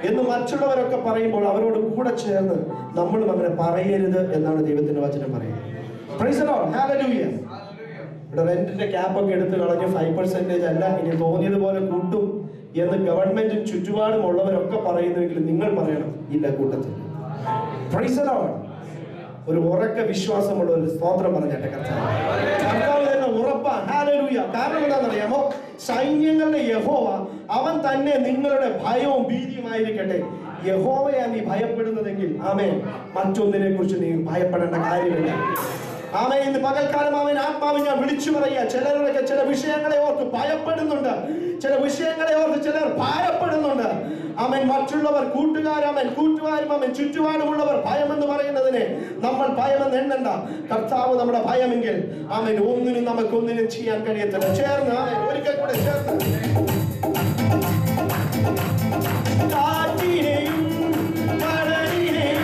എന്ന് മറ്റുള്ളവരൊക്കെ പറയുമ്പോൾ അവരോട് കൂടെ ചേർന്ന് നമ്മളും അങ്ങനെ പറയരുത് എന്നാണ് ദൈവത്തിന്റെ വചനം പറയുന്നത്. Price the Lord, hallelujah. ഇവിടെ റെന്റിന്റെ ക്യാപ്പൊക്കെ എടുത്ത് കളഞ്ഞ് 5% അല്ല ഇനി തോന്നിയതുപോലെ കൂട്ടും എന്ന് ഗവൺമെന്റും ചുറ്റുപാടും ഉള്ളവരൊക്കെ പറയുന്നുവെങ്കിൽ നിങ്ങൾ പറയണം ഇല്ല, കൂട്ടത്തിൽ. Price the Lord. ഒരു ഉറക്ക വിശ്വാസമുള്ള ഒരു സ്തോത്രം പറഞ്ഞാട്ടെ കർത്താവ് തരുന്ന ഉറപ്പാണ്. ഹല്ലേലൂയ. കാരണം എന്താണെന്നറിയാമോ? സൈന്യങ്ങളുടെ യഹോവ അവൻ തന്നെ നിങ്ങളുടെ ഭയവും ഭീതിയുമായിരിക്കട്ടെ. യഹോവയാ നീ ഭയപ്പെടുന്നതെങ്കിൽ ആമേൻ മറ്റൊന്നിനെ കുറിച്ച് നീ ഭയപ്പെടേണ്ട കാര്യമില്ല. ആമേൻ. ഇന്ന് പകൽക്കാലം ആമേൻ ആത്മാവിൽ ഞാൻ വിളിച്ചു പറയുക, ചിലരൊക്കെ ചില വിഷയങ്ങളെ ഓർത്ത് ഭയപ്പെടുന്നുണ്ട്, ചില വിഷയങ്ങളെ ഓർത്ത് ചിലർ ഭയപ്പെടുന്നുണ്ട്. ആമേൻ. മറ്റുള്ളവർ കൂട്ടുകാരും ആമേൻ ചുറ്റുപാടുമുള്ളവർ ഭയമെന്ന് പറയുന്നതിനെ നമ്മൾ ഭയമെന്ന് എണ്ണണ്ട. കർത്താവ് നമ്മുടെ ഭയമെങ്കിൽ ആമേൻ ഒന്നിനും നമുക്കൊന്നിനും ചെയ്യാൻ കഴിയത്തില്ല. ചേർന്ന് ആമേൻ ഒരിക്കൽ കൂടെ ചേർന്ന് കാറ്റിനെയും കടലിനെയും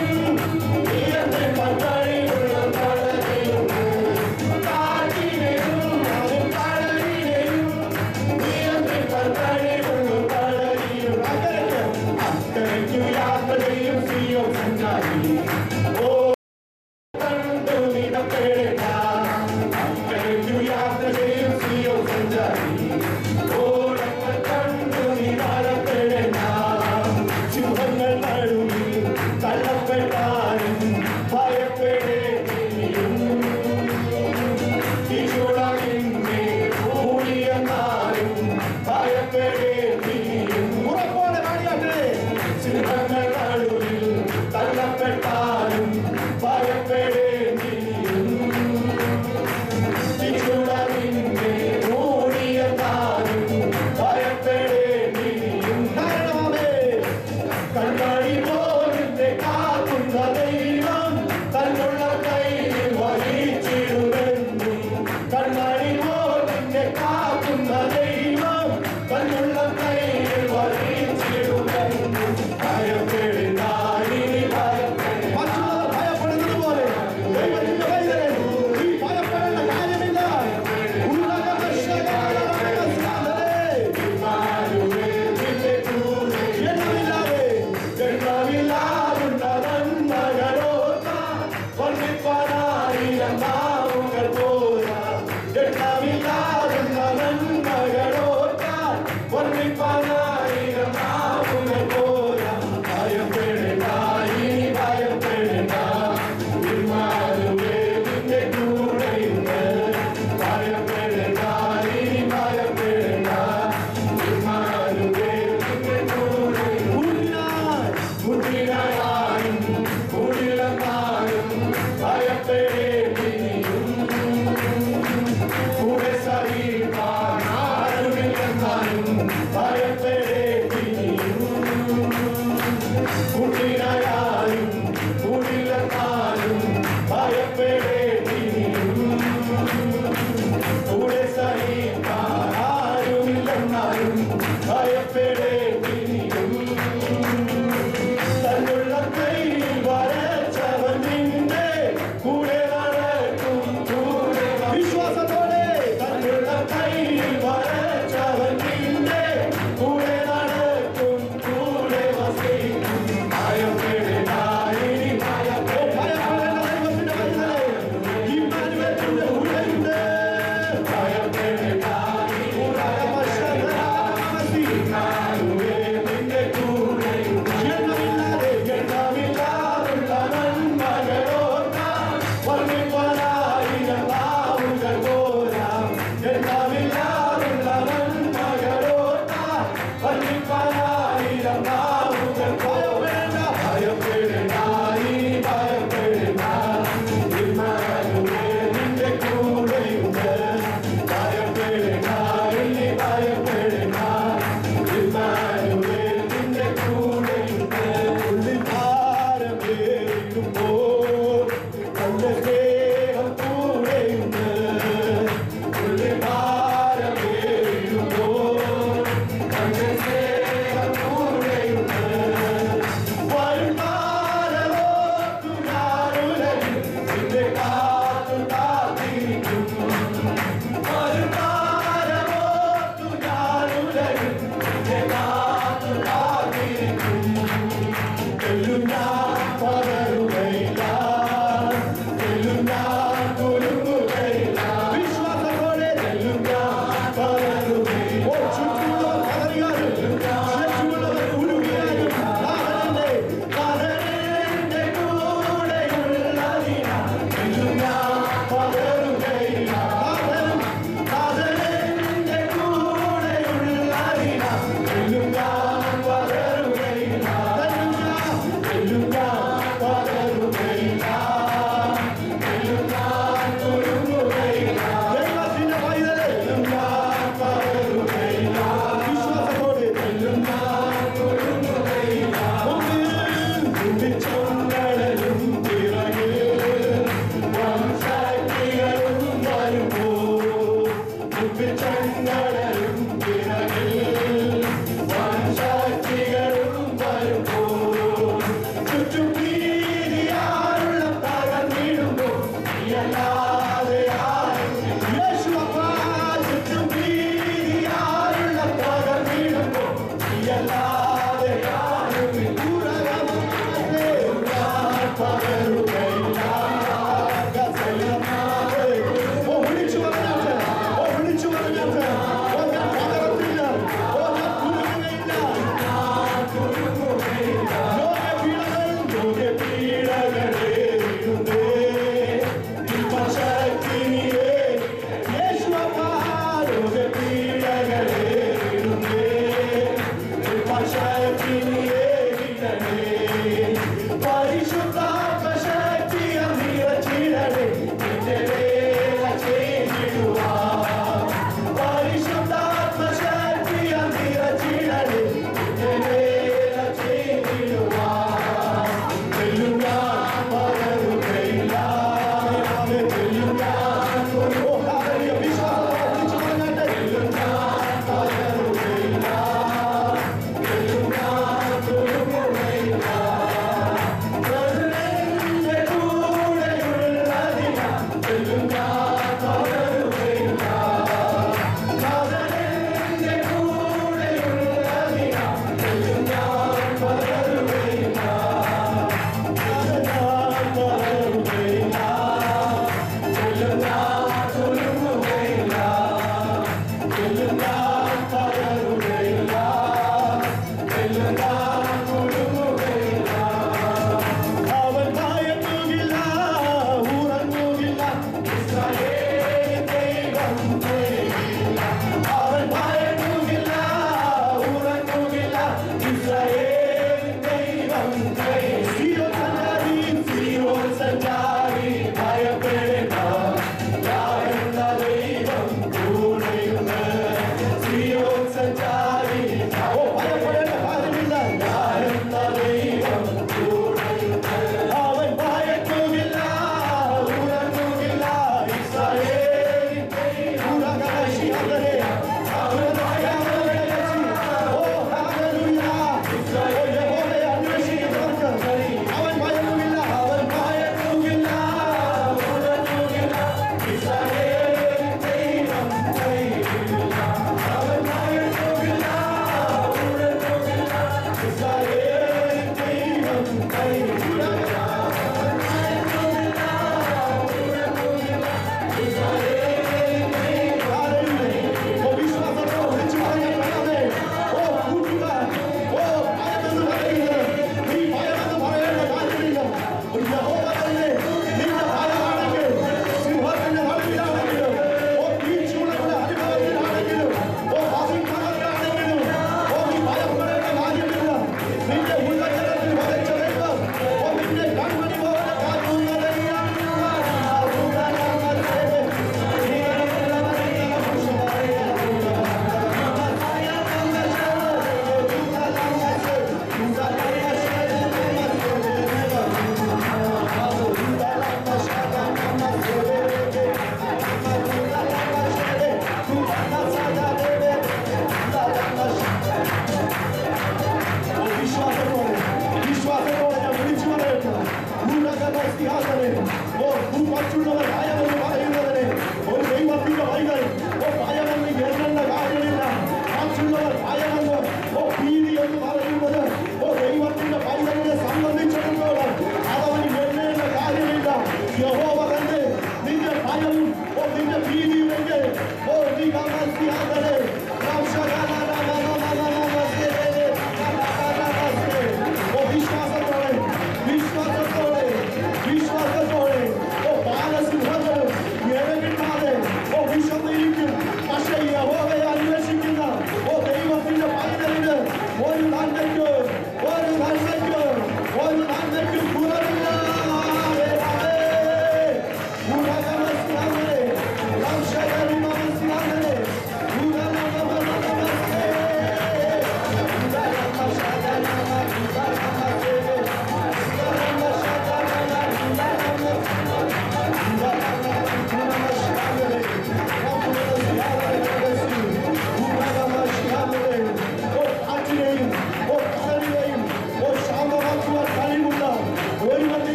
Hallelujah.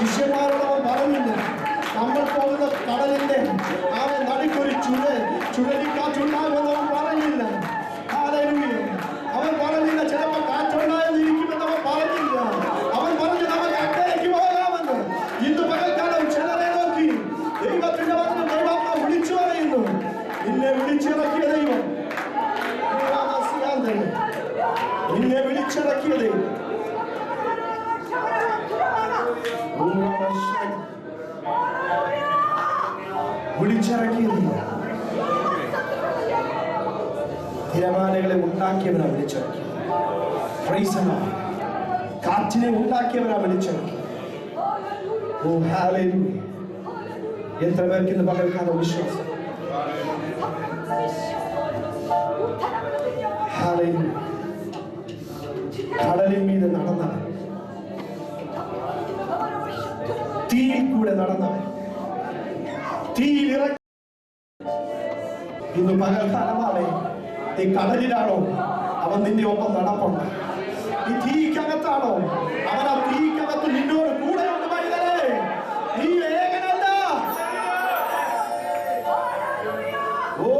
ശിഷ്യന്മാരോട് അവൻ പറഞ്ഞില്ല, നമ്മൾ പോകുന്ന കടലിന്റെ നടുക്കൊരു ചുഴലിക്കാറ്റുണ്ടാകുമെന്ന് അവൻ പറഞ്ഞില്ല. ഹല്ലേലൂയ. അവൻ പറഞ്ഞില്ല ചിലപ്പോൾ കാറ്റുണ്ടായെന്നിരിക്കുമെന്ന് അവൻ പറഞ്ഞില്ല. അവൻ പറഞ്ഞു നമുക്ക് അക്കരയ്ക്ക് പോകാമെന്ന്. ഇന്ന് പകൽക്കാലം ചിലരെ നോക്കി ദൈവത്തിന്റെ വചനം ദൈവാത്മാവ് വിളിച്ചു പറയുന്നു, നിന്നെ വിളിച്ചിറക്കിയ ദൈവം, നിന്നെ വിളിച്ചിറക്കിയ ദൈവം, വിളിച്ചിറക്കിയ ദൈവം, തിരമാലകളെ ഉണ്ടാക്കിയവനാ വിളിച്ചിറക്കി. കാറ്റിനെ ഉണ്ടാക്കിയവനാ വിളിച്ചിറക്കി. ഓ ഹല്ലേലൂയ. എത്ര പേർക്ക് ഇന്ന് പകൽക്കാലം വിശ്വാസം? ഹല്ലേലൂയ. കടലിൻ മീതെ നടന്നവൻ, തീയിൽ കൂടെ നടന്നവൻ, തീയിലിറങ്ങി. ഇന്ന് പകൽക്കാലമാവേ നീ കടലിലാണോ? അവൻ നിന്റെ ഒപ്പം നടപ്പുണ്ട്. നീ തീക്കകത്താണോ? അവൻ ആ തീക്കകത്ത് നിന്നോട് കൂടെ ഉണ്ട്. മൈതലേ, നീ ഏകനല്ല. ഓ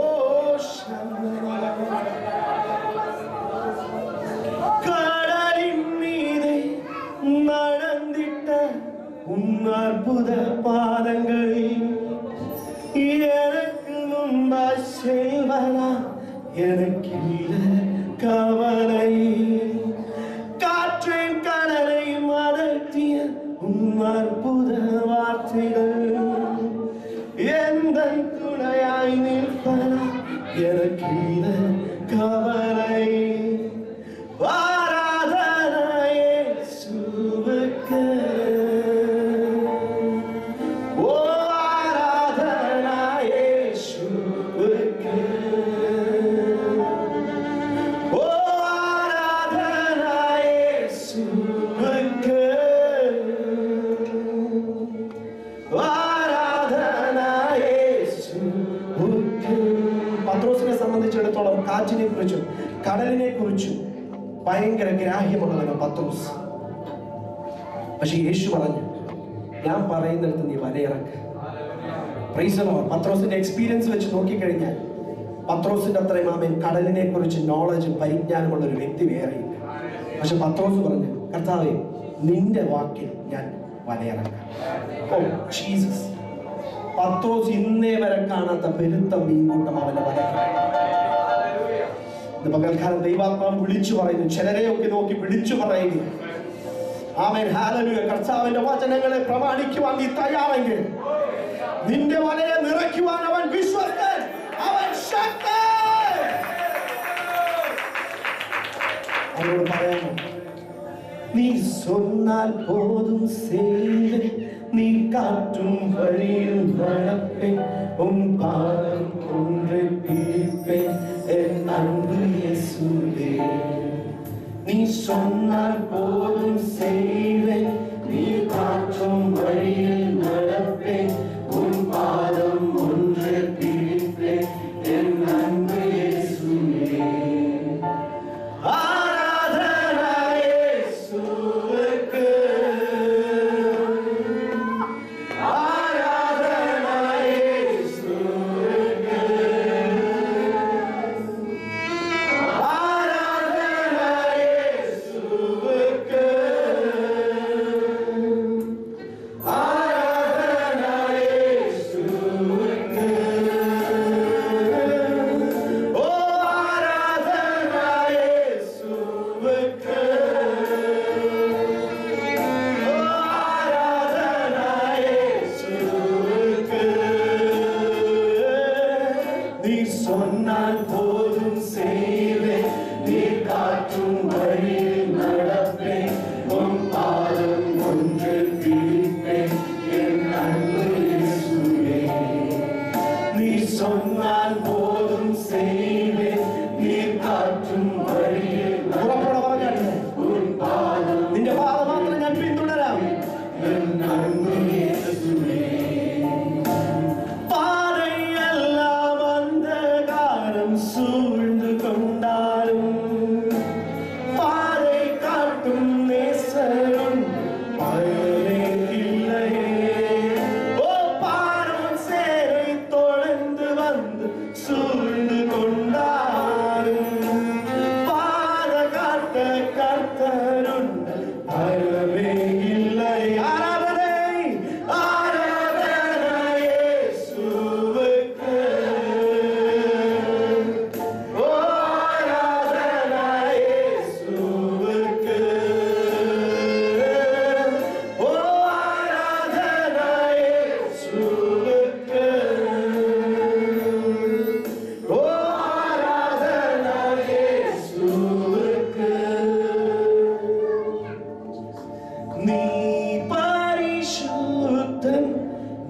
കടലിൻ മീതെ നടന്നിട്ട അത്ഭുത പാദങ്ങളിൽ எனக்கு முன்பா செல்வனா எனக்கு கவலை. காற்றின் கடலை மடத்திய அற்புத வார்த்தைகள் எந்த துணையாய் நிற்பனா எனக்கு கவலை. പത്രോസിനെ സംബന്ധിച്ചിടത്തോളം കാറ്റിനെ കുറിച്ചും കടലിനെ കുറിച്ചും ഭയങ്കര ഗ്രാഹ്യമുള്ളവനാണ് പത്രോസ്. പക്ഷെ യേശു പറഞ്ഞു, ഞാൻ പറയുന്നിടത്ത് നീ വലയിറക്ക്. Praise the Lord. പത്രോസിന്റെ എക്സ്പീരിയൻസ് വെച്ച് നോക്കിക്കഴിഞ്ഞാൽ പത്രോസിന്റെ അത്രയും ആമേൻ കടലിനെ കുറിച്ച് നോളജും പരിജ്ഞാനമുള്ള ഒരു വ്യക്തി വേറെയില്ല. പക്ഷെ പത്രോസ് പറഞ്ഞു, കർത്താവേ നിന്റെ വാക്കിൽ ഞാൻ വലയിറക്കാം. Oh Jesus. പത്രോസ് ഇന്നേ വരെ കാണാത്ത പെരുത്ത മീൻകൂട്ടം അവന്റെ വലയിൽ. പകൽക്കാലം ദൈവാത്മാവ് വിളിച്ചു പറയുന്നു, ചിലരെയൊക്കെ നോക്കി വിളിച്ചു പറയുക. Amen hallelujah. കർത്താവിന്റെ വചനങ്ങളെ പ്രമാണിക്കുവാൻ നീ തയ്യാറെങ്കിൽ നിന്റെ വലയെ നിറയ്ക്കുവാൻ അവൻ വിശ്വസ്തൻ, അവൻ ശക്തൻ. അവരോട് പറയാമോ, നീ சொன்னால் போதும் செய்வேன், நீ காற்றும் வழியில் நடப்பேன், உன் பாதம் ஒன்றை பிடிப்பேன், என் அன்பு இயேசுவே. நீ சொன்னால் போதும் செய்வேன், நீ காற்றும் வழியில் நடப்பேன், உன் பாதம் ஒன்றை பிடிப்பேன், என் அன்பு இயேசுவே.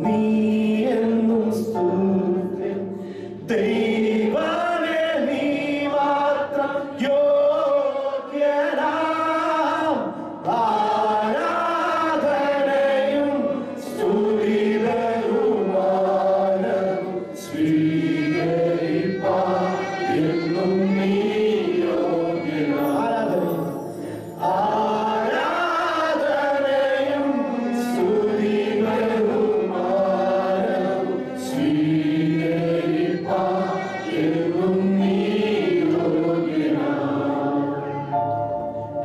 നീ എന്നും സ്തുതി. ദൈവമേ നീ മാത്രം യോഗ്യനാം ആരാധനയും സ്തുതി ബഹുമാനവും സ്വീകരിപ്പാൻ എന്നും നീ യോഗ്യനാം. ആരാധനയും സ്തുതി ബഹുമാനവും സ്വീകരിപ്പാൻ എന്നും നീ യോഗ്യനാം.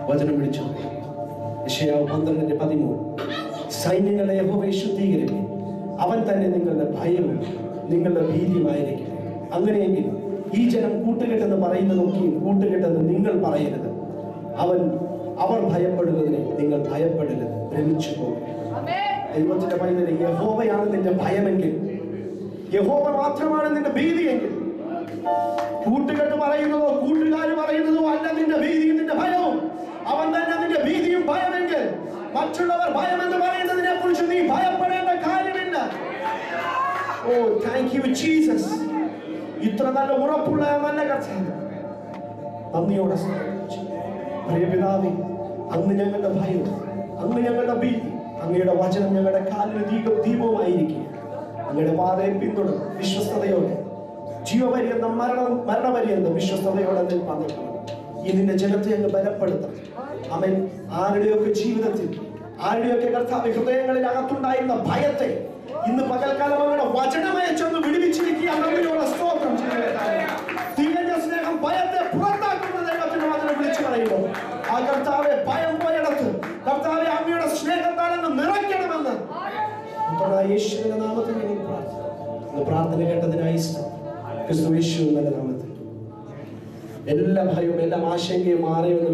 വചനം വിളിച്ചു യെശയ്യാവ് 12:13 സൈന്യങ്ങളെ യഹോവയെ ശുദ്ധീകരിക്കും, അവൻ തന്നെ നിങ്ങളുടെ ഭയവും നിങ്ങളുടെ ഭീതിയുമായിരിക്കും. അങ്ങനെയെങ്കിൽ ഈ ജനം കൂട്ടുകെട്ടെന്ന് പറയുന്നതൊക്കെയും കൂട്ടുകെട്ടെന്ന് നിങ്ങൾ പറയരുത്. അവർ ഭയപ്പെടുന്നതിനെ നിങ്ങൾ ഭയപ്പെടരുത്, ഭ്രമിച്ചു പോകും. ദൈവത്തിന്റെ പൈതലെ, യഹോവയാണ് നിന്റെ ഭയമെങ്കിൽ, യഹോവ മാത്രമാണ് നിന്റെ ഭീതിയെങ്കിൽ, കൂട്ടുകെട്ട് പറയുന്നതോ കൂട്ടുകാർ പറയുന്നതോ അല്ല നിന്റെ ഭീതിയും നിന്റെ ഭയവും. അവൻ തന്നെ നിന്റെ ഭീതിയും ഭയമെങ്കിൽ മറ്റുള്ളവർ ഭയമെന്ന് പറയുന്നതിനെ കുറിച്ച് നീ ഭയപ്പെടേണ്ട കാര്യമില്ല. ഓ താങ്ക് യു ജീസസ്. ഇത്ര നല്ല ഉറപ്പുള്ള നല്ല കർത്താവ്, നന്ദിയോടെ പ്രിയ പിതാവേ, അങ്ങ് ഞങ്ങളുടെ ഭയവും അങ്ങ് ഞങ്ങളുടെ ഭീതി, അങ്ങയുടെ വചനം ഞങ്ങളുടെ കാലിന് ദീപവുമായിരിക്കും. അങ്ങയുടെ പാതയെ പിന്തുടരും വിശ്വസ്തയോടെ, ജീവപര്യന്തം മരണപര്യന്തം വിശ്വസ്തയോടെ നിൽപ്പാൻ. ഈ നിന്റെ ജനത്തെ അങ്ങ് ബലപ്പെടുത്തണം. അവൻ ആരുടെയൊക്കെ ജീവിതത്തിൽ, ആരുടെയൊക്കെ കർത്താവ് ഹൃദയങ്ങളിൽ അകത്തുണ്ടായിരുന്ന ഭയത്തെ ഇന്ന് പകൽക്കാലം അങ്ങയുടെ വചനമയച്ചൊന്ന് വിടുവിച്ചിരിക്കുക. നന്ദിയോടെ സ്തോത്രം ചെയ്യുക. തികഞ്ഞ സ്നേഹം ഭയത്തെ പുറത്താക്കുന്ന ദൈവത്തിന്റെ വചനം വിളിച്ചു പറയുമ്പോൾ ആ കർത്താവെ ഭയം പോയിടത്ത് കർത്താവെ അങ്ങയുടെ സ്നേഹത്താലെന്ന് നിറയ്ക്കണമെന്ന് യേശുവിന്റെ നാമത്തിൽ ഞങ്ങൾ പ്രാർത്ഥിക്കുന്നു. പ്രാർത്ഥന കേട്ടതിനായി ക്രിസ്തു യേശു നല്ല നാമത്തിൽ എല്ലാ ഭയവും എല്ലാ ആശങ്കയും മാറിയെന്ന്